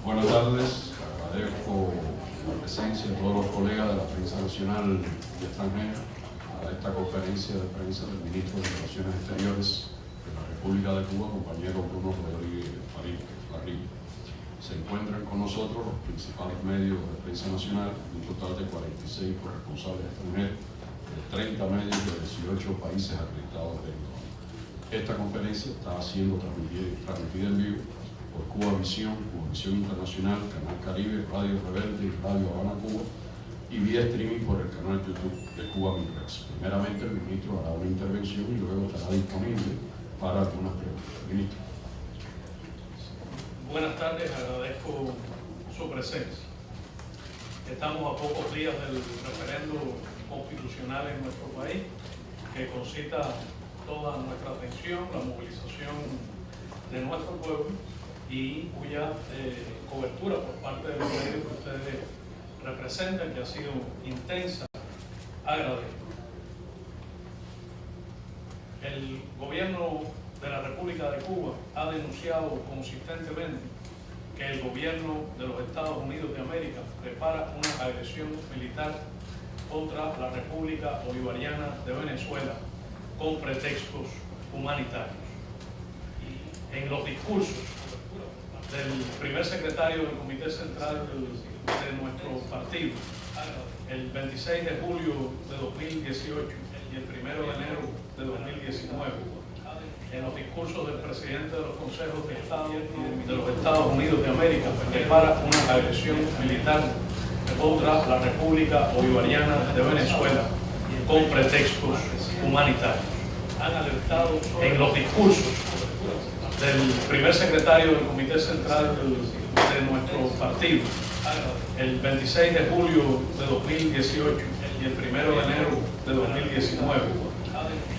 Buenas tardes, agradezco la presencia de todos los colegas de la prensa nacional y extranjera a esta conferencia de prensa del ministro de Relaciones Exteriores de la República de Cuba, compañero Bruno Rodríguez Larrigue. Se encuentran con nosotros los principales medios de prensa nacional, un total de 46 corresponsales extranjeros, de 30 medios de 18 países acreditados de Cuba. Esta conferencia está siendo transmitida en vivo por Cuba Visión Internacional, Canal Caribe, Radio Rebelde y Radio Habana Cuba, y vía streaming por el canal YouTube de Cuba Milpress. Primeramente el ministro hará una intervención y luego estará disponible para algunas preguntas. Ministro. Buenas tardes, agradezco su presencia. Estamos a pocos días del referendo constitucional en nuestro país, que concita toda nuestra atención, la movilización de nuestro pueblo y cuya cobertura por parte de los medios que ustedes representan, que ha sido intensa, agradezco. El gobierno de la República de Cuba ha denunciado consistentemente que el gobierno de los Estados Unidos de América prepara una agresión militar contra la República Bolivariana de Venezuela con pretextos humanitarios. En los discursos del primer secretario del Comité Central de nuestro partido, el 26 de julio de 2018 y el 1 de enero de 2019, en los discursos del presidente de los consejos de Estado de los Estados Unidos de América, prepara una agresión militar contra la República Bolivariana de Venezuela con pretextos humanitarios. Han alertado en los discursos del primer secretario del Comité Central de nuestro partido, el 26 de julio de 2018 y el 1 de enero de 2019,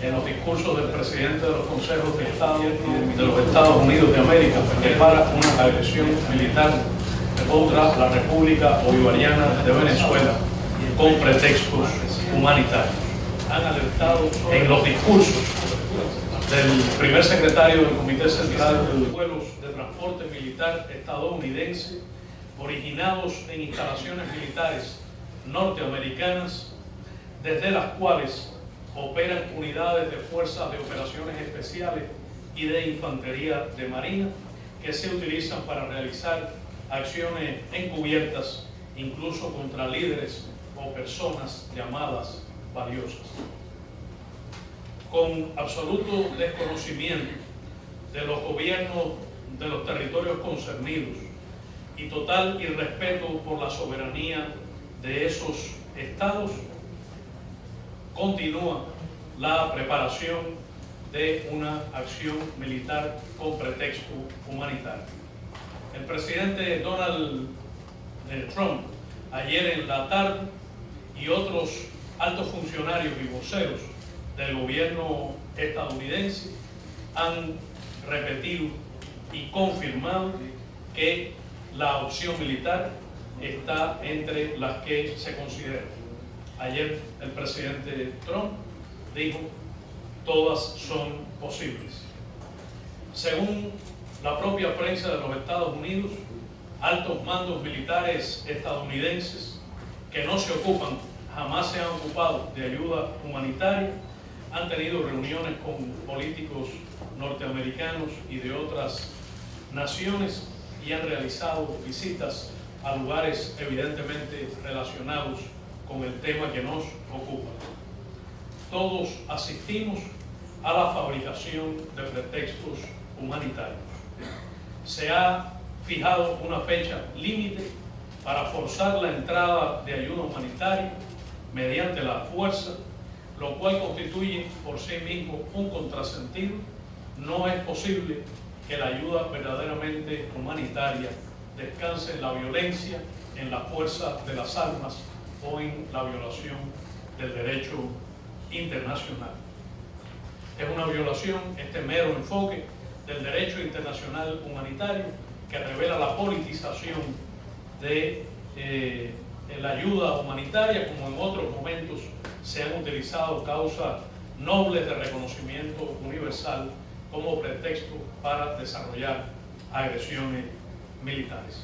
en los discursos del presidente de los consejos de Estado de los Estados Unidos de América, prepara una agresión militar contra la República Bolivariana de Venezuela con pretextos humanitarios. Han alertado en los discursos del primer secretario del Comité Central de los vuelos de transporte militar estadounidense originados en instalaciones militares norteamericanas, desde las cuales operan unidades de fuerzas de operaciones especiales y de infantería de marina que se utilizan para realizar acciones encubiertas, incluso contra líderes o personas llamadas valiosas. Con absoluto desconocimiento de los gobiernos de los territorios concernidos y total irrespeto por la soberanía de esos estados, continúa la preparación de una acción militar con pretexto humanitario. El presidente Donald Trump, ayer en la tarde, y otros altos funcionarios y voceros del gobierno estadounidense han repetido y confirmado que la opción militar está entre las que se consideran. Ayer el presidente Trump dijo: todas son posibles. Según la propia prensa de los Estados Unidos, altos mandos militares estadounidenses que no se ocupan, jamás se han ocupado de ayuda humanitaria, han tenido reuniones con políticos norteamericanos y de otras naciones y han realizado visitas a lugares evidentemente relacionados con el tema que nos ocupa. Todos asistimos a la fabricación de pretextos humanitarios. Se ha fijado una fecha límite para forzar la entrada de ayuda humanitaria mediante la fuerza, lo cual constituye por sí mismo un contrasentido. No es posible que la ayuda verdaderamente humanitaria descanse en la violencia, en la fuerza de las armas o en la violación del derecho internacional. Es una violación, este mero enfoque del derecho internacional humanitario, que revela la politización de la ayuda humanitaria, como en otros momentos se han utilizado causas nobles de reconocimiento universal como pretexto para desarrollar agresiones militares.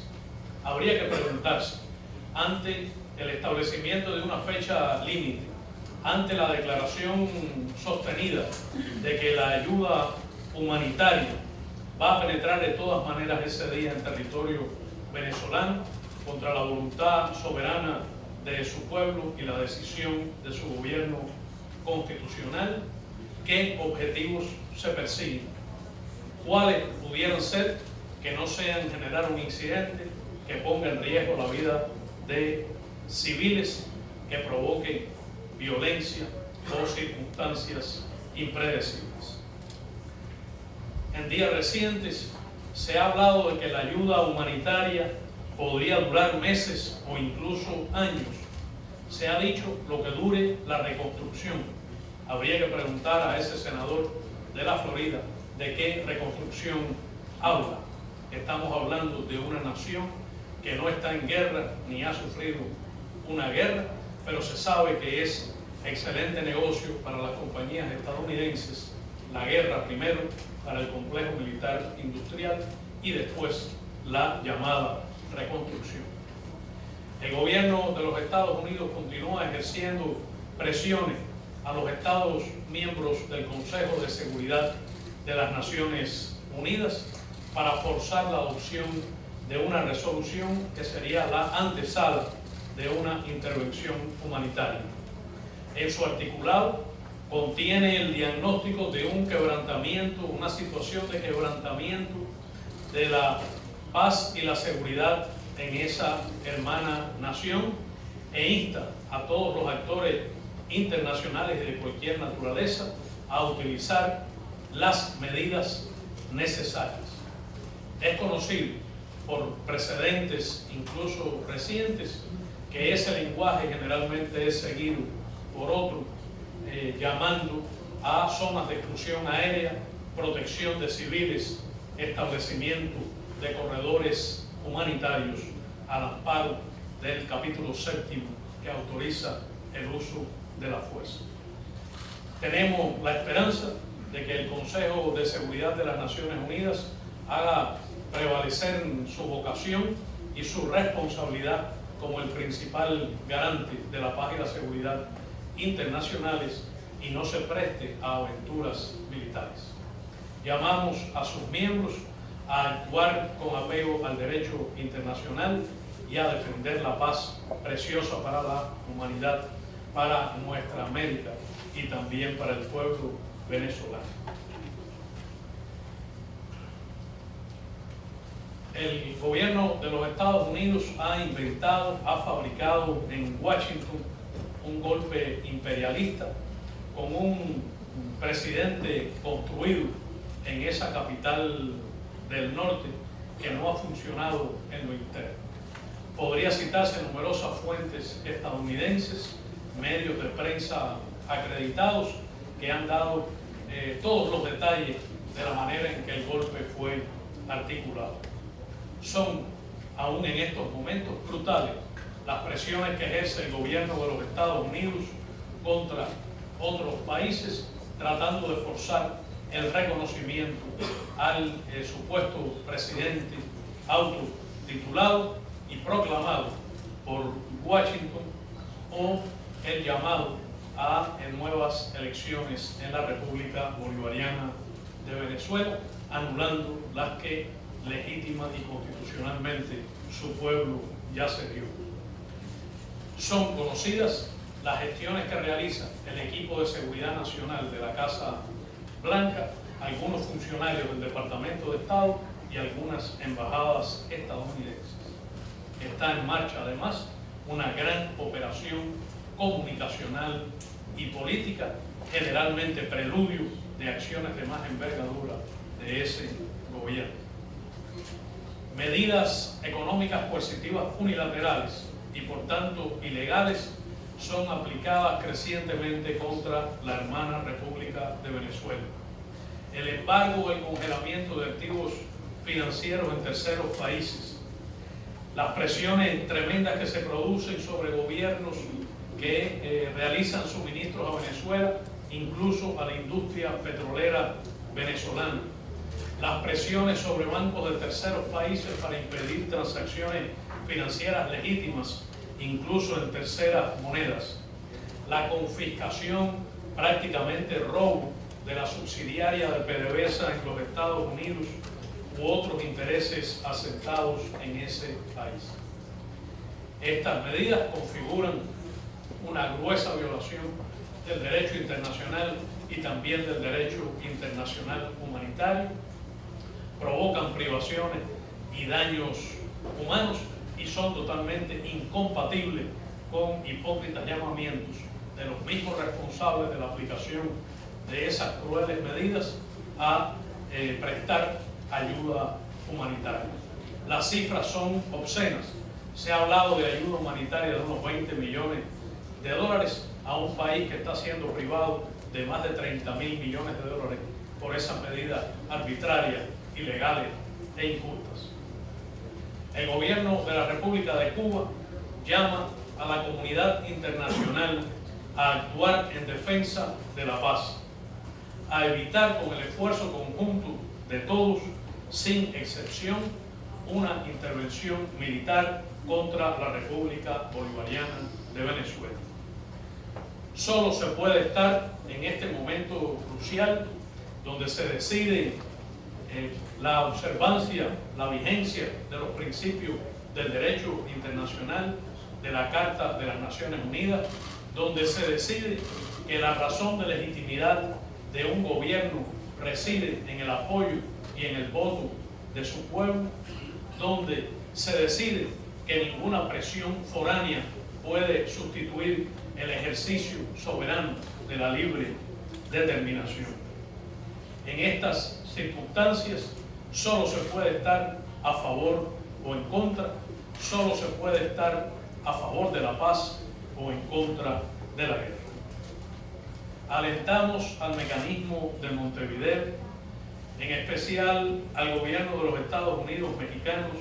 Habría que preguntarse, ante el establecimiento de una fecha límite, ante la declaración sostenida de que la ayuda humanitaria va a penetrar de todas maneras ese día en territorio venezolano, contra la voluntad soberana de su pueblo y la decisión de su gobierno constitucional, ¿qué objetivos se persiguen? ¿Cuáles pudieran ser que no sean generar un incidente que ponga en riesgo la vida de civiles, que provoque violencia o circunstancias impredecibles? En días recientes se ha hablado de que la ayuda humanitaria podría durar meses o incluso años. Se ha dicho lo que dure la reconstrucción. Habría que preguntar a ese senador de la Florida de qué reconstrucción habla. Estamos hablando de una nación que no está en guerra ni ha sufrido una guerra, pero se sabe que es excelente negocio para las compañías estadounidenses la guerra primero para el complejo militar industrial y después la llamada reconstrucción. El gobierno de los Estados Unidos continúa ejerciendo presiones a los Estados miembros del Consejo de Seguridad de las Naciones Unidas para forzar la adopción de una resolución que sería la antesala de una intervención humanitaria. En su articulado contiene el diagnóstico de un quebrantamiento, una situación de quebrantamiento de la paz y la seguridad en esa hermana nación, e insta a todos los actores internacionales de cualquier naturaleza a utilizar las medidas necesarias. Es conocido por precedentes incluso recientes que ese lenguaje generalmente es seguido por otros, llamando a zonas de exclusión aérea, protección de civiles, establecimiento de corredores humanitarios al amparo del capítulo 7 que autoriza el uso de la fuerza. Tenemos la esperanza de que el Consejo de Seguridad de las Naciones Unidas haga prevalecer su vocación y su responsabilidad como el principal garante de la paz y la seguridad internacionales y no se preste a aventuras militares. Llamamos a sus miembros a actuar con apego al derecho internacional y a defender la paz preciosa para la humanidad, para nuestra América y también para el pueblo venezolano. El gobierno de los Estados Unidos ha inventado, ha fabricado en Washington un golpe imperialista con un presidente construido en esa capital del norte que no ha funcionado en lo interno. Podría citarse numerosas fuentes estadounidenses, medios de prensa acreditados que han dado todos los detalles de la manera en que el golpe fue articulado. Son, aún en estos momentos, brutales las presiones que ejerce el gobierno de los Estados Unidos contra otros países, tratando de forzar el reconocimiento al supuesto presidente autotitulado y proclamado por Washington, o el llamado a nuevas elecciones en la República Bolivariana de Venezuela, anulando las que legítima y constitucionalmente su pueblo ya se dio. Son conocidas las gestiones que realiza el equipo de seguridad nacional de la Casa Blanca, algunos funcionarios del Departamento de Estado y algunas embajadas estadounidenses. Está en marcha además una gran operación comunicacional y política, generalmente preludio de acciones de más envergadura de ese gobierno. Medidas económicas coercitivas unilaterales y por tanto ilegales son aplicadas crecientemente contra la hermana República de Venezuela. El embargo, el congelamiento de activos financieros en terceros países, las presiones tremendas que se producen sobre gobiernos que realizan suministros a Venezuela, incluso a la industria petrolera venezolana, las presiones sobre bancos de terceros países para impedir transacciones financieras legítimas, incluso en terceras monedas, la confiscación, prácticamente robo, de la subsidiaria de PDVSA en los Estados Unidos u otros intereses asentados en ese país. Estas medidas configuran una gruesa violación del derecho internacional y también del derecho internacional humanitario, provocan privaciones y daños humanos y son totalmente incompatibles con hipócritas llamamientos de los mismos responsables de la aplicación de esas crueles medidas a prestar ayuda humanitaria. Las cifras son obscenas. Se ha hablado de ayuda humanitaria de unos 20 millones de dólares a un país que está siendo privado de más de 30.000 millones de dólares por esas medidas arbitrarias, ilegales e injustas. El gobierno de la República de Cuba llama a la comunidad internacional a actuar en defensa de la paz, a evitar con el esfuerzo conjunto de todos, sin excepción, una intervención militar contra la República Bolivariana de Venezuela. Solo se puede estar en este momento crucial donde se decide la observancia, la vigencia de los principios del derecho internacional, de la Carta de las Naciones Unidas, donde se decide que la razón de legitimidad de un gobierno reside en el apoyo y en el voto de su pueblo, donde se decide que ninguna presión foránea puede sustituir el ejercicio soberano de la libre determinación. En estas circunstancias solo se puede estar a favor o en contra, solo se puede estar a favor de la paz o en contra de la guerra. Alentamos al mecanismo de Montevideo, en especial al gobierno de los Estados Unidos mexicanos,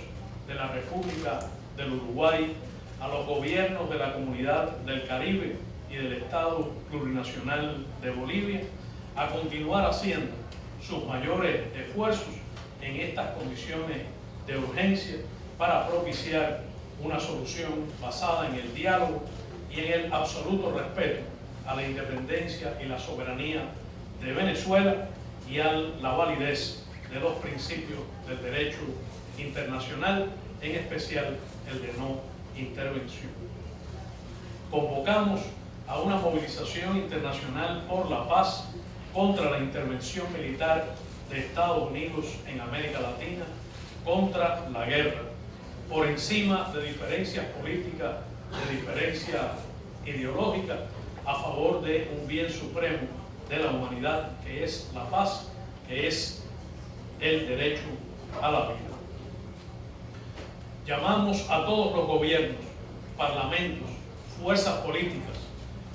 de la República del Uruguay, a los gobiernos de la Comunidad del Caribe y del Estado Plurinacional de Bolivia, a continuar haciendo sus mayores esfuerzos en estas condiciones de urgencia para propiciar una solución basada en el diálogo y en el absoluto respeto a la independencia y la soberanía de Venezuela y a la validez de los principios del derecho internacional, en especial el de no intervención. Convocamos a una movilización internacional por la paz contra la intervención militar de Estados Unidos en América Latina, contra la guerra, por encima de diferencias políticas, de diferencias ideológicas, a favor de un bien supremo de la humanidad, que es la paz, que es el derecho a la vida. Llamamos a todos los gobiernos, parlamentos, fuerzas políticas,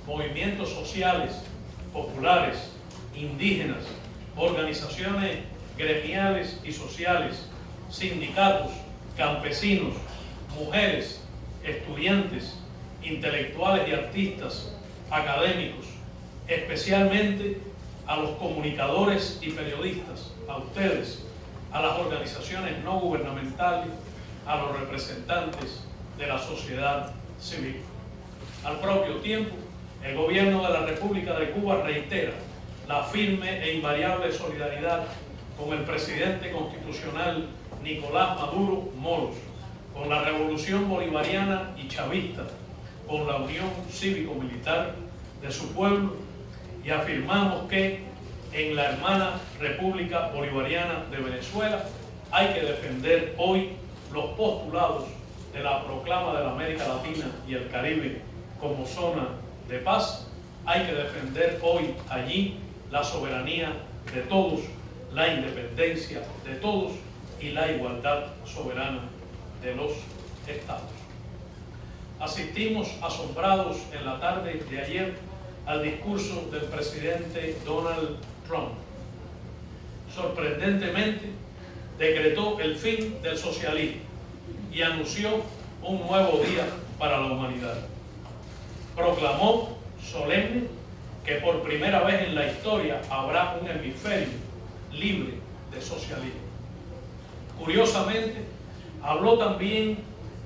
movimientos sociales, populares, indígenas, organizaciones gremiales y sociales, sindicatos, campesinos, mujeres, estudiantes, intelectuales y artistas, académicos, especialmente a los comunicadores y periodistas, a ustedes, a las organizaciones no gubernamentales, a los representantes de la sociedad civil. Al propio tiempo, el gobierno de la República de Cuba reitera la firme e invariable solidaridad con el presidente constitucional Nicolás Maduro Moros, con la revolución bolivariana y chavista, con la unión cívico-militar de su pueblo, y afirmamos que en la hermana República Bolivariana de Venezuela hay que defender hoy los postulados de la proclama de la América Latina y el Caribe como zona de paz. Hay que defender hoy allí la soberanía de todos, la independencia de todos y la igualdad soberana de los estados. Asistimos asombrados en la tarde de ayer al discurso del presidente Donald Trump. Sorprendentemente, decretó el fin del socialismo y anunció un nuevo día para la humanidad. Proclamó solemne que por primera vez en la historia habrá un hemisferio libre de socialismo. Curiosamente, habló también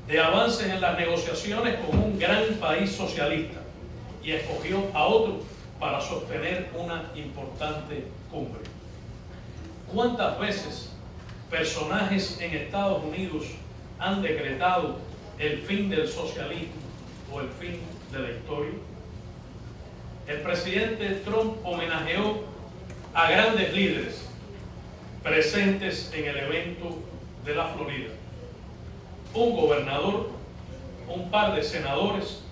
de avances en las negociaciones con un gran país socialista y escogió a otro para sostener una importante cumbre. ¿Cuántas veces personajes en Estados Unidos han decretado el fin del socialismo o el fin de la historia? El presidente Trump homenajeó a grandes líderes presentes en el evento de la Florida. Un gobernador, un par de senadores,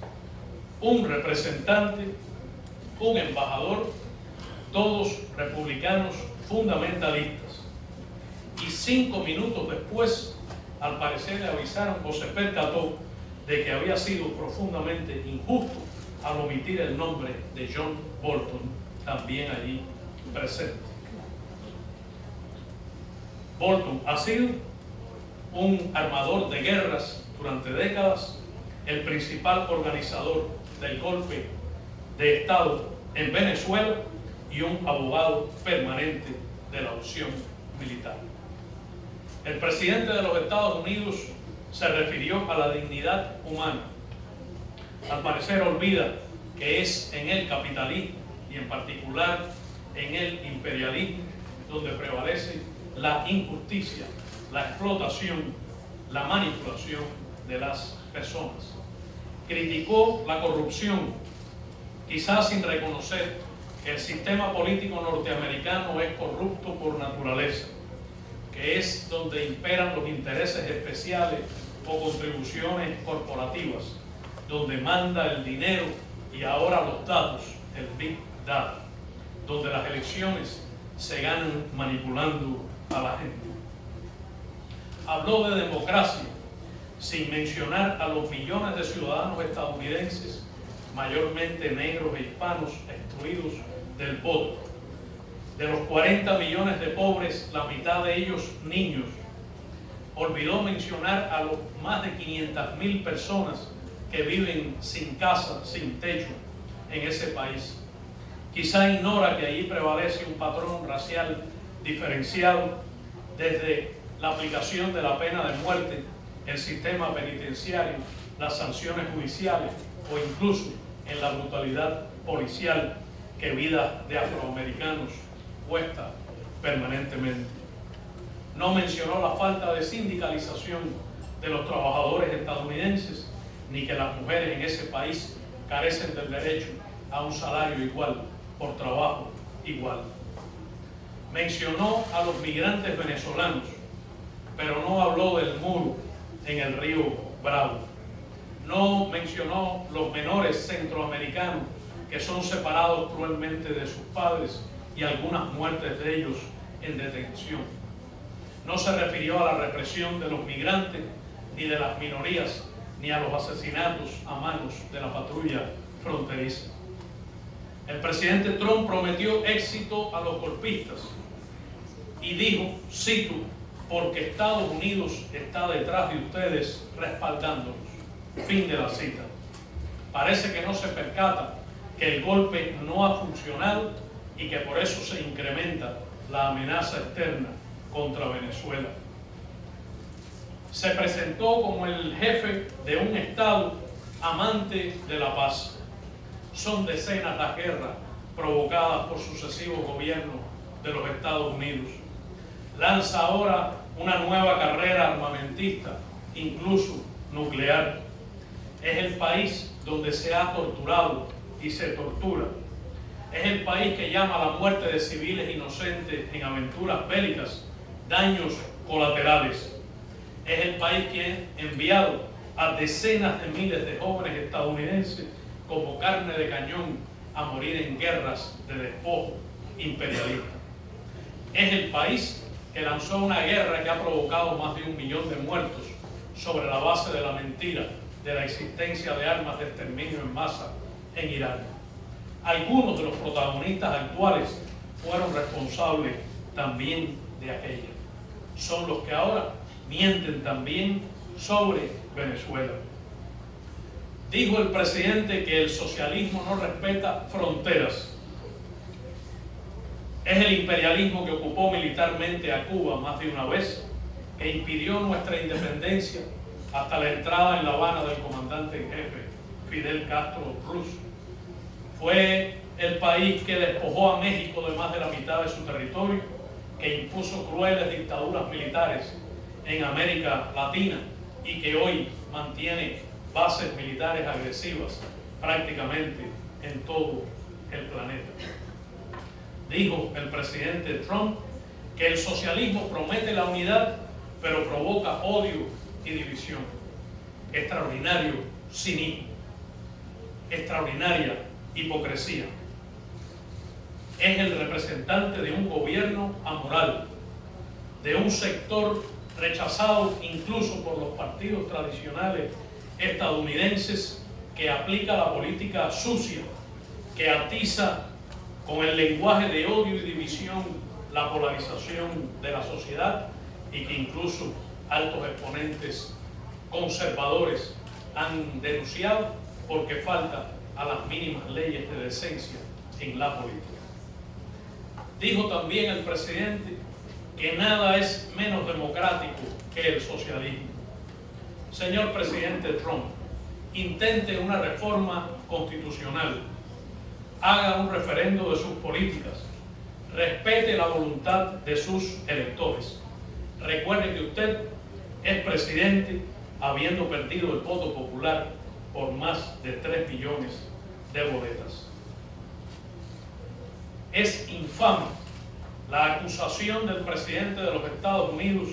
un representante, un embajador, todos republicanos fundamentalistas. Y 5 minutos después, al parecer le avisaron o se percató de que había sido profundamente injusto al omitir el nombre de John Bolton, también allí presente. Bolton ha sido un armador de guerras durante décadas, el principal organizador del golpe de Estado en Venezuela y un abogado permanente de la opción militar. El presidente de los Estados Unidos se refirió a la dignidad humana. Al parecer olvida que es en el capitalismo y en particular en el imperialismo donde prevalece la injusticia, la explotación, la manipulación de las personas. Criticó la corrupción, quizás sin reconocer que el sistema político norteamericano es corrupto por naturaleza, que es donde imperan los intereses especiales o contribuciones corporativas, donde manda el dinero y ahora los datos, el Big Data, donde las elecciones se ganan manipulando a la gente. Habló de democracia sin mencionar a los millones de ciudadanos estadounidenses, mayormente negros e hispanos, excluidos del voto. De los 40 millones de pobres, la mitad de ellos niños. Olvidó mencionar a los más de 500.000 personas que viven sin casa, sin techo en ese país. Quizá ignora que allí prevalece un patrón racial diferenciado desde la aplicación de la pena de muerte, el sistema penitenciario, las sanciones judiciales o incluso en la brutalidad policial que vida de afroamericanos cuesta permanentemente. No mencionó la falta de sindicalización de los trabajadores estadounidenses, ni que las mujeres en ese país carecen del derecho a un salario igual por trabajo igual. Mencionó a los migrantes venezolanos, pero no habló del muro en el río Bravo. No mencionó los menores centroamericanos que son separados cruelmente de sus padres y algunas muertes de ellos en detención. No se refirió a la represión de los migrantes, ni de las minorías, ni a los asesinatos a manos de la patrulla fronteriza. El presidente Trump prometió éxito a los golpistas y dijo, cito, porque Estados Unidos está detrás de ustedes respaldándolos. Fin de la cita. Parece que no se percata que el golpe no ha funcionado y que por eso se incrementa la amenaza externa contra Venezuela. Se presentó como el jefe de un Estado amante de la paz. Son decenas las guerras provocadas por sucesivos gobiernos de los Estados Unidos. Lanza ahora una nueva carrera armamentista, incluso nuclear. Es el país donde se ha torturado y se tortura. Es el país que llama a la muerte de civiles inocentes en aventuras bélicas daños colaterales. Es el país que ha enviado a decenas de miles de jóvenes estadounidenses como carne de cañón a morir en guerras de despojo imperialista. Es el país que lanzó una guerra que ha provocado más de 1 millón de muertos sobre la base de la mentira de la existencia de armas de exterminio en masa en Irak. Algunos de los protagonistas actuales fueron responsables también de aquella. Son los que ahora mienten también sobre Venezuela. Dijo el presidente que el socialismo no respeta fronteras Es el imperialismo que ocupó militarmente a Cuba más de una vez, que impidió nuestra independencia hasta la entrada en La Habana del comandante en jefe Fidel Castro Ruz. Fue el país que despojó a México de más de la mitad de su territorio, que impuso crueles dictaduras militares en América Latina y que hoy mantiene bases militares agresivas prácticamente en todo el planeta. Dijo el presidente Trump que el socialismo promete la unidad, pero provoca odio y división. Extraordinario cinismo, extraordinaria hipocresía. Es el representante de un gobierno amoral, de un sector rechazado incluso por los partidos tradicionales estadounidenses, que aplica la política sucia, que atiza con el lenguaje de odio y división la polarización de la sociedad, y que incluso altos exponentes conservadores han denunciado porque falta a las mínimas leyes de decencia en la política. Dijo también el presidente que nada es menos democrático que el socialismo. Señor presidente Trump, intente una reforma constitucional, haga un referendo de sus políticas, respete la voluntad de sus electores. Recuerde que usted es presidente habiendo perdido el voto popular por más de 3 millones de boletas. Es infame la acusación del presidente de los Estados Unidos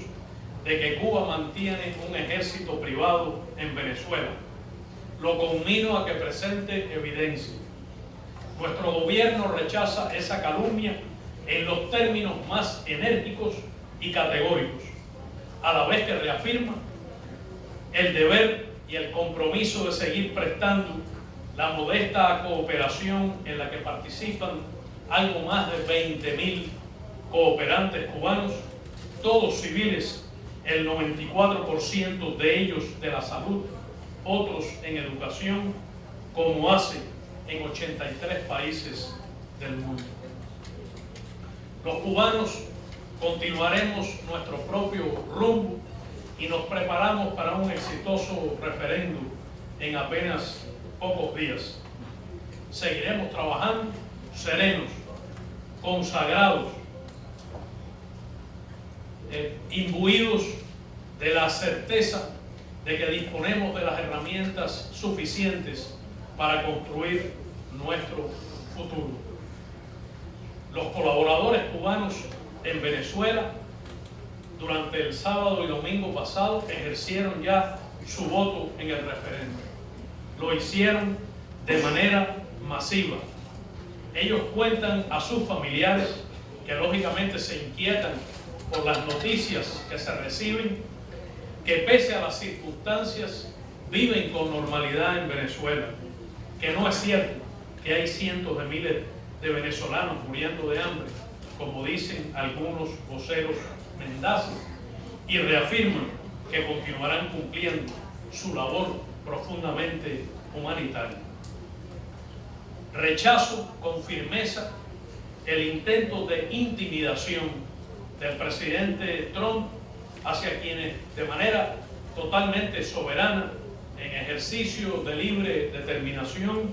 de que Cuba mantiene un ejército privado en Venezuela. Lo conmino a que presente evidencia. Nuestro gobierno rechaza esa calumnia en los términos más enérgicos y categóricos, a la vez que reafirma el deber y el compromiso de seguir prestando la modesta cooperación en la que participan algo más de 20.000 cooperantes cubanos, todos civiles, el 94% de ellos de la salud, otros en educación, como hace en 83 países del mundo. Los cubanos continuaremos nuestro propio rumbo y nos preparamos para un exitoso referéndum en apenas pocos días. Seguiremos trabajando serenos, consagrados, imbuidos de la certeza de que disponemos de las herramientas suficientes para construir nuestro futuro. Los colaboradores cubanos en Venezuela durante el sábado y domingo pasado ejercieron ya su voto en el referéndum. Lo hicieron de manera masiva. Ellos cuentan a sus familiares, que lógicamente se inquietan por las noticias que se reciben, que pese a las circunstancias viven con normalidad en Venezuela, que no es cierto que hay cientos de miles de venezolanos muriendo de hambre, como dicen algunos voceros mendaces, y reafirman que continuarán cumpliendo su labor profundamente humanitaria. Rechazo con firmeza el intento de intimidación del presidente Trump hacia quienes de manera totalmente soberana, en ejercicio de libre determinación,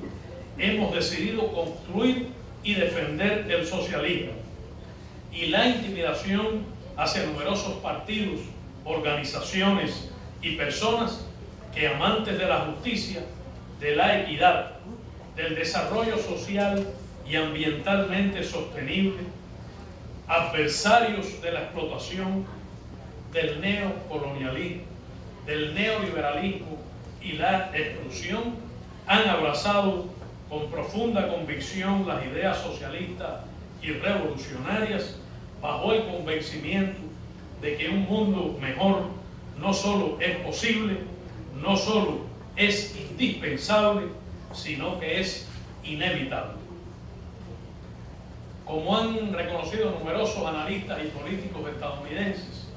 hemos decidido construir y defender el socialismo, y la intimidación hacia numerosos partidos, organizaciones y personas que, amantes de la justicia, de la equidad, del desarrollo social y ambientalmente sostenible, adversarios de la explotación, del neocolonialismo, del neoliberalismo y la exclusión, han abrazado con profunda convicción las ideas socialistas y revolucionarias, bajo el convencimiento de que un mundo mejor no solo es posible, no solo es indispensable, sino que es inevitable. Como han reconocido numerosos analistas y políticos estadounidenses,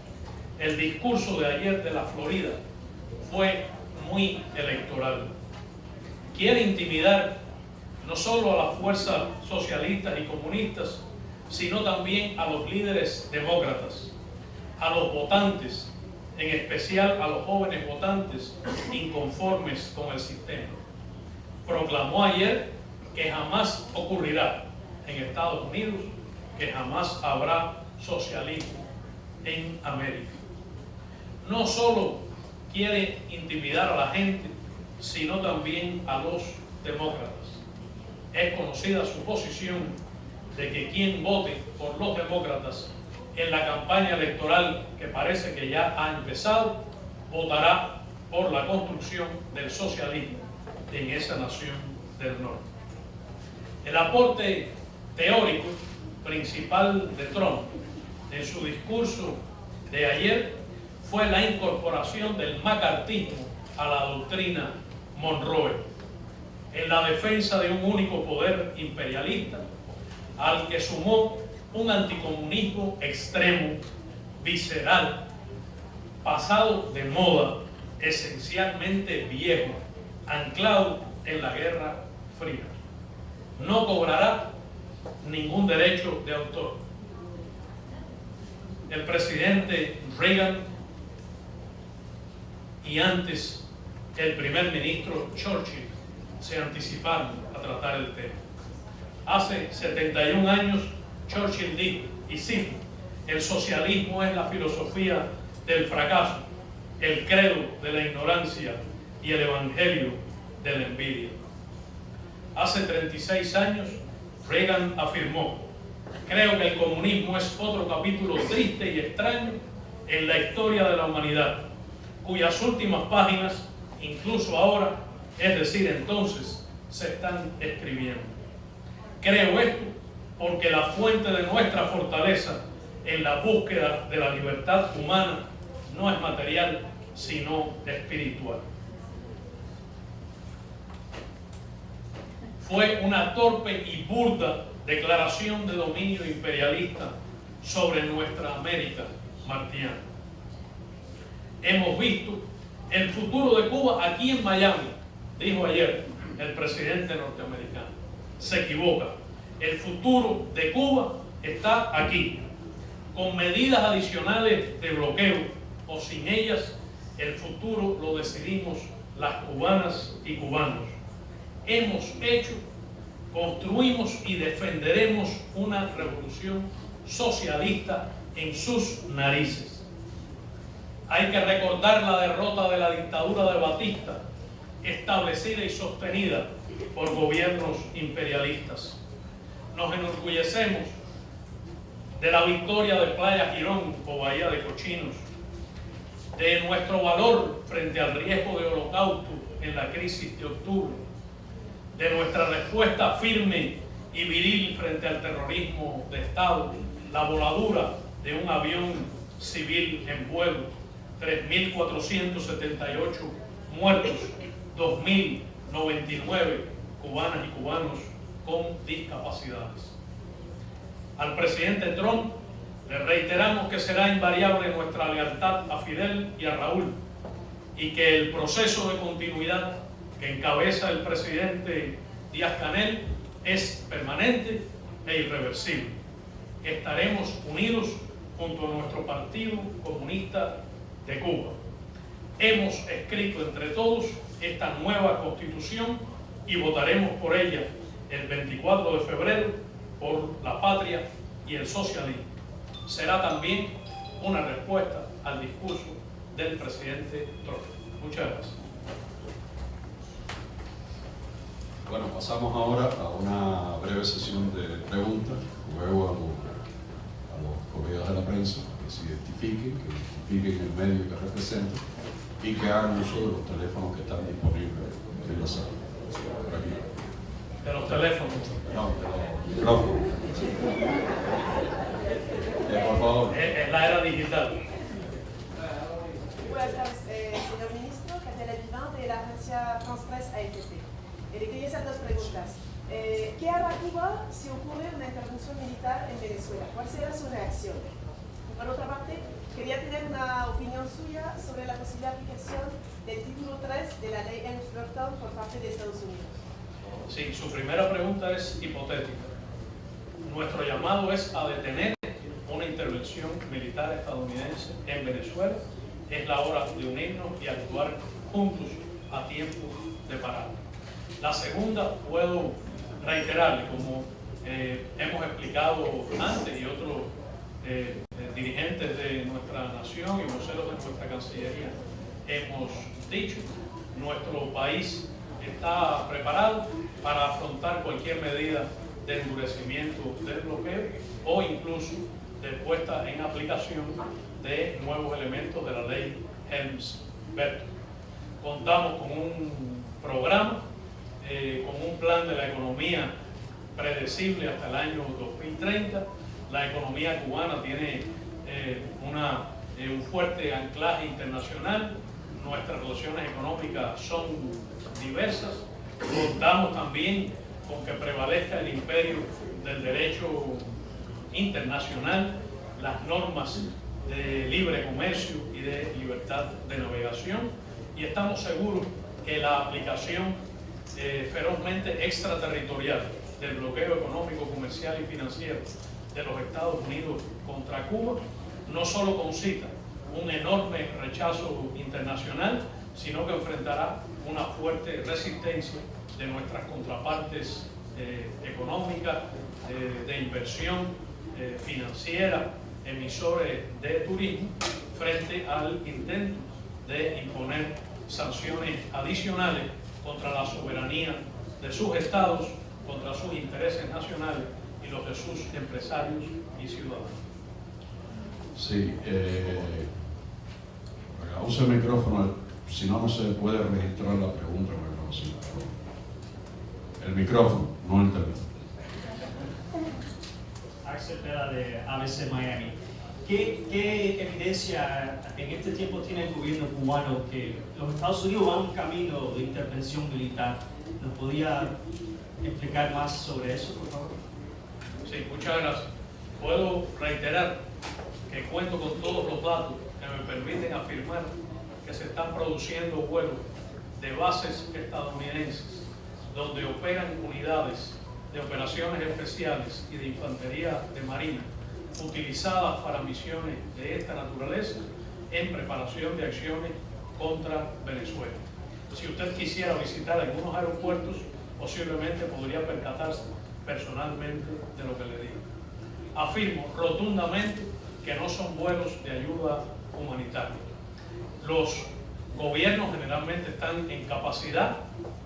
el discurso de ayer de la Florida fue muy electoral. Quiere intimidar no solo a las fuerzas socialistas y comunistas, sino también a los líderes demócratas, a los votantes, en especial a los jóvenes votantes inconformes con el sistema. Proclamó ayer que jamás ocurrirá en Estados Unidos, que jamás habrá socialismo en América. No solo quiere intimidar a la gente, sino también a los demócratas. Es conocida su posición de que quien vote por los demócratas en la campaña electoral, que parece que ya ha empezado, votará por la construcción del socialismo en esa nación del norte. El aporte teórico principal de Trump en su discurso de ayer fue la incorporación del macartismo a la doctrina Monroe, en la defensa de un único poder imperialista, al que sumó un anticomunismo extremo, visceral, pasado de moda, esencialmente viejo, anclado en la Guerra Fría. No cobrará ningún derecho de autor. El presidente Reagan y antes el primer ministro Churchill se anticiparon a tratar el tema. Hace 71 años Churchill dijo, y cito: el socialismo es la filosofía del fracaso, el credo de la ignorancia y el evangelio de la envidia. Hace 36 años Reagan afirmó: creo que el comunismo es otro capítulo triste y extraño en la historia de la humanidad, cuyas últimas páginas, incluso ahora, es decir, entonces, se están escribiendo. Creo esto porque la fuente de nuestra fortaleza en la búsqueda de la libertad humana no es material, sino espiritual. Fue una torpe y burda declaración de dominio imperialista sobre nuestra América martiana. Hemos visto el futuro de Cuba aquí en Miami, dijo ayer el presidente norteamericano. Se equivoca. El futuro de Cuba está aquí. Con medidas adicionales de bloqueo o sin ellas, el futuro lo decidimos las cubanas y cubanos. Hemos hecho, construimos y defenderemos una revolución socialista en sus narices. Hay que recordar la derrota de la dictadura de Batista, establecida y sostenida por gobiernos imperialistas. Nos enorgullecemos de la victoria de Playa Girón o Bahía de Cochinos, de nuestro valor frente al riesgo de holocausto en la crisis de octubre, de nuestra respuesta firme y viril frente al terrorismo de Estado, la voladura de un avión civil en vuelo, 3.478 muertos, 2.099 cubanas y cubanos con discapacidades. Al presidente Trump le reiteramos que será invariable nuestra lealtad a Fidel y a Raúl, y que el proceso de continuidad que encabeza el presidente Díaz-Canel es permanente e irreversible. Estaremos unidos junto a nuestro Partido Comunista de Cuba. Hemos escrito entre todos esta nueva Constitución y votaremos por ella el 24 de febrero por la patria y el socialismo. Será también una respuesta al discurso del presidente Trump. Muchas gracias. Bueno, pasamos ahora a una breve sesión de preguntas. Luego a los colegas de la prensa que se identifiquen, el medio que representan y que hagan uso de los teléfonos que están disponibles en la sala. Por aquí. De los teléfonos. No, de los micrófonos. Por favor. Es la era digital. Buenas tardes, señor ministro, Catela Vivant de la agencia France Presse AFP. Le quería hacer dos preguntas. ¿Qué hará Cuba si ocurre una intervención militar en Venezuela? ¿Cuál será su reacción? Por otra parte, quería tener una opinión suya sobre la posible aplicación del título 3 de la ley Helms-Burton por parte de Estados Unidos. Sí, su primera pregunta es hipotética. Nuestro llamado es a detener una intervención militar estadounidense en Venezuela. Es la hora de unirnos y actuar juntos a tiempo de parar. La segunda, puedo reiterarle, como hemos explicado antes y otros dirigentes de nuestra nación y voceros de nuestra Cancillería hemos dicho, nuestro país está preparado para afrontar cualquier medida de endurecimiento del bloqueo o incluso de puesta en aplicación de nuevos elementos de la ley Helms-Burton. Contamos con un programa, con un plan de la economía predecible hasta el año 2030. La economía cubana tiene un fuerte anclaje internacional. Nuestras relaciones económicas son diversas. Contamos también con que prevalezca el imperio del derecho internacional, las normas de libre comercio y de libertad de navegación, y estamos seguros que la aplicación ferozmente extraterritorial del bloqueo económico, comercial y financiero de los Estados Unidos contra Cuba no solo concita un enorme rechazo internacional, sino que enfrentará una fuerte resistencia de nuestras contrapartes económicas, de inversión financiera, emisores de turismo, frente al intento de imponer sanciones adicionales contra la soberanía de sus estados, contra sus intereses nacionales y los de sus empresarios y ciudadanos. Sí, use el micrófono, si no, no se puede registrar la pregunta. El micrófono, no el teléfono. Axel Pera de ABC Miami. ¿Qué evidencia en este tiempo tiene el gobierno cubano que los Estados Unidos van un camino de intervención militar? ¿Nos podría explicar más sobre eso, por favor? Sí, muchas gracias. Puedo reiterar que cuento con todos los datos que me permiten afirmar que se están produciendo vuelos de bases estadounidenses donde operan unidades de operaciones especiales y de infantería de marina utilizadas para misiones de esta naturaleza en preparación de acciones contra Venezuela. Si usted quisiera visitar algunos aeropuertos, posiblemente podría percatarse personalmente de lo que le digo. Afirmo rotundamente que no son vuelos de ayuda humanitaria. Los gobiernos generalmente están en capacidad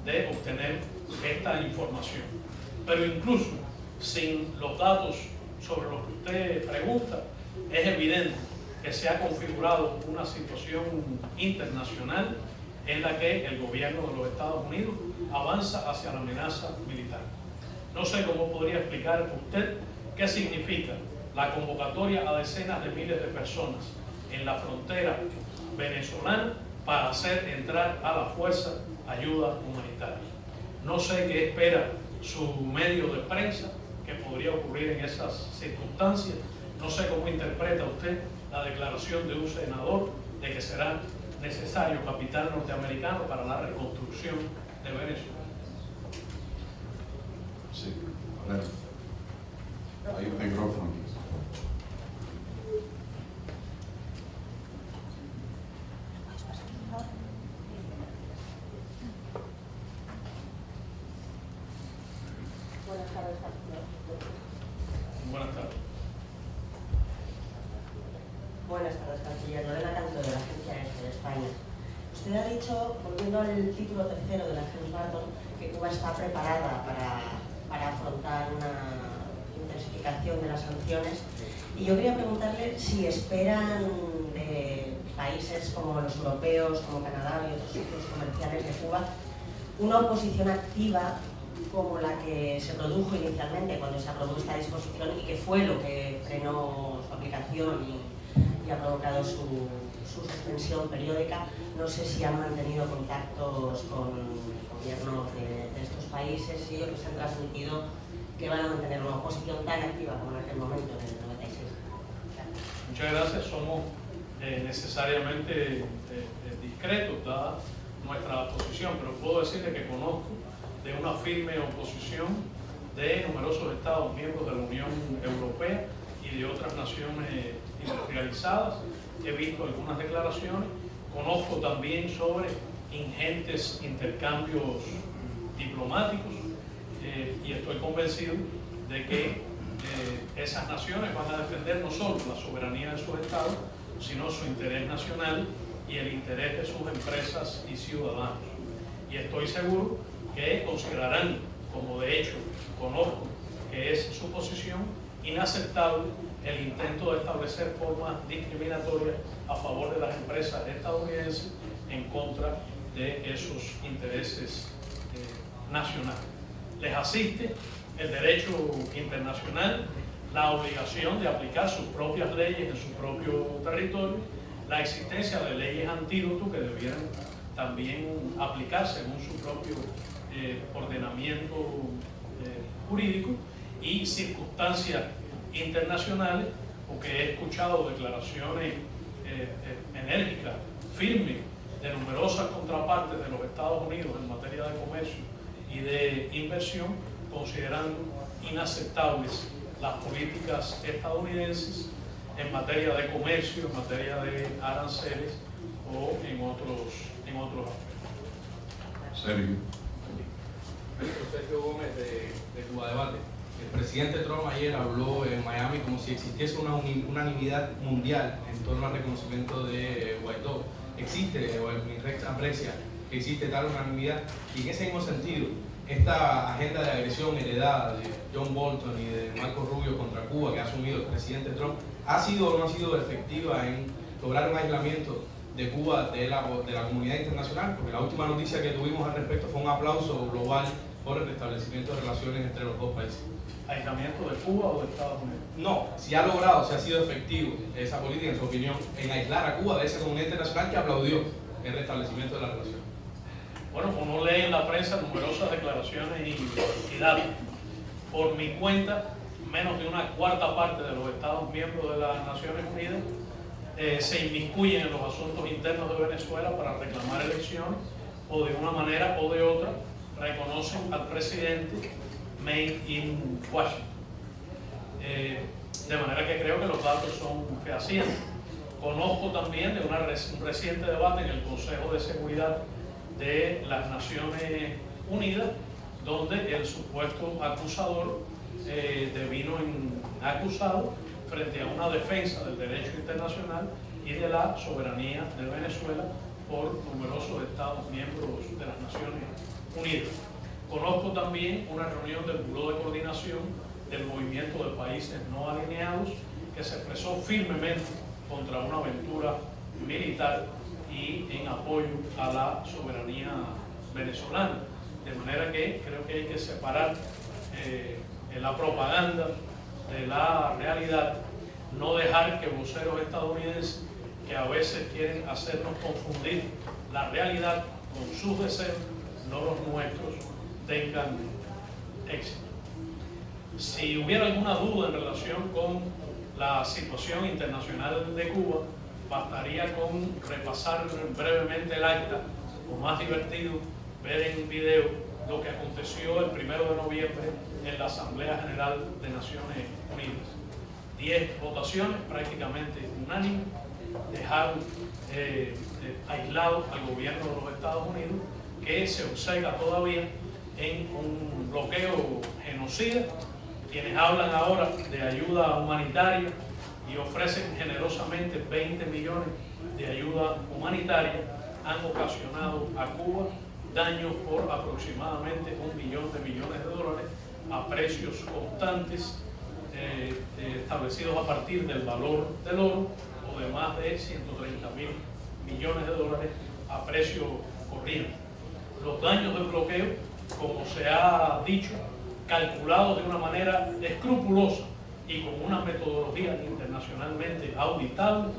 de obtener esta información, pero incluso sin los datos sobre los que usted pregunta, es evidente que se ha configurado una situación internacional en la que el gobierno de los Estados Unidos avanza hacia la amenaza militar. No sé cómo podría explicar usted qué significa la convocatoria a decenas de miles de personas en la frontera venezolana para hacer entrar a la fuerza ayuda humanitaria. No sé qué espera su medio de prensa que podría ocurrir en esas circunstancias. No sé cómo interpreta usted la declaración de un senador de que será necesario capital norteamericano para la reconstrucción de Venezuela. Sí, a ver. Hay un micrófono aquí. Buenas tardes. Buenas tardes, canciller. Lorena Canto, de la Agencia EFE de España. Usted ha dicho, volviendo al título tercero de la Helms-Burton, que Cuba está preparada para afrontar una intensificación de las sanciones. Y yo quería preguntarle si esperan de países como los europeos, como Canadá y otros socios comerciales de Cuba, una oposición activa como la que se produjo inicialmente cuando se aprobó esta disposición y que fue lo que frenó su aplicación y ha provocado su suspensión periódica. No sé si han mantenido contactos con gobiernos de estos países y ellos les han transmitido que van a mantener una oposición tan activa como en aquel momento, en el 96. Gracias. Muchas gracias. Somos necesariamente discretos dada nuestra posición, pero puedo decirle que conozco de una firme oposición de numerosos estados miembros de la Unión Europea y de otras naciones industrializadas. He visto algunas declaraciones, conozco también sobre ingentes intercambios diplomáticos y estoy convencido de que esas naciones van a defender no solo la soberanía de sus estados, sino su interés nacional y el interés de sus empresas y ciudadanos. Y estoy seguro que considerarán, como de hecho conozco que es su posición, inaceptable el intento de establecer formas discriminatorias a favor de las empresas estadounidenses en contra de esos intereses nacionales. Les asiste el derecho internacional, la obligación de aplicar sus propias leyes en su propio territorio, la existencia de leyes antídoto que debieran también aplicarse según su propio ordenamiento jurídico, y circunstancias internacionales, porque he escuchado declaraciones enérgicas, firmes, de numerosas contrapartes de los Estados Unidos en materia de comercio y de inversión, considerando inaceptables las políticas estadounidenses en materia de comercio, en materia de aranceles o en otros aspectos. Sergio. Sergio Gómez de Cuba Debate. El presidente Trump ayer habló en Miami como si existiese una unanimidad mundial en torno al reconocimiento de Guaidó. Existe, o mi recta aprecia, que existe tal unanimidad, y en ese mismo sentido, esta agenda de agresión heredada de John Bolton y de Marco Rubio contra Cuba que ha asumido el presidente Trump, ¿ha sido o no ha sido efectiva en lograr un aislamiento de Cuba de la comunidad internacional? Porque la última noticia que tuvimos al respecto fue un aplauso global por el restablecimiento de relaciones entre los dos países. ¿Aislamiento de Cuba o de Estados Unidos? No, si ha logrado, si ha sido efectivo esa política, en su opinión, en aislar a Cuba de esa comunidad internacional que aplaudió el restablecimiento de la relación. Bueno, uno lee en la prensa numerosas declaraciones y datos. Por mi cuenta, menos de una cuarta parte de los Estados miembros de las Naciones Unidas se inmiscuyen en los asuntos internos de Venezuela para reclamar elecciones, o de una manera o de otra reconocen al presidente made in Washington. De manera que creo que los datos son fehacientes. Conozco también de un reciente debate en el Consejo de Seguridad de las Naciones Unidas, donde el supuesto acusador devino acusado frente a una defensa del derecho internacional y de la soberanía de Venezuela por numerosos Estados miembros de las Naciones Unidas. Conozco también una reunión del Buró de Coordinación del Movimiento de Países No Alineados, que se expresó firmemente contra una aventura militar y en apoyo a la soberanía venezolana. De manera que creo que hay que separar la propaganda de la realidad, no dejar que voceros estadounidenses que a veces quieren hacernos confundir la realidad con sus deseos, no los nuestros, tengan éxito. Si hubiera alguna duda en relación con la situación internacional de Cuba, bastaría con repasar brevemente el acta, o más divertido, ver en video lo que aconteció el 1 de noviembre en la Asamblea General de Naciones Unidas. 10 votaciones prácticamente unánimes dejaron aislado al gobierno de los Estados Unidos, que se obcega todavía en un bloqueo genocida. Quienes hablan ahora de ayuda humanitaria y ofrecen generosamente 20 millones de ayuda humanitaria han ocasionado a Cuba daños por aproximadamente $1 billón a precios constantes establecidos a partir del valor del oro, o de más de $130.000 millones a precio corriente. Los daños del bloqueo, como se ha dicho, calculados de una manera escrupulosa y con una metodología internacionalmente auditable,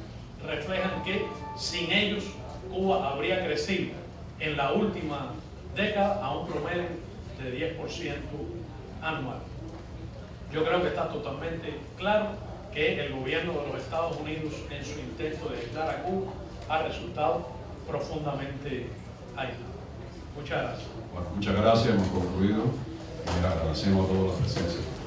reflejan que sin ellos Cuba habría crecido en la última década a un promedio de 10% anual. Yo creo que está totalmente claro que el gobierno de los Estados Unidos, en su intento de aislar a Cuba, ha resultado profundamente aislado. Muchas gracias. Bueno, muchas gracias, hemos concluido. agradecemos a todos la presencia.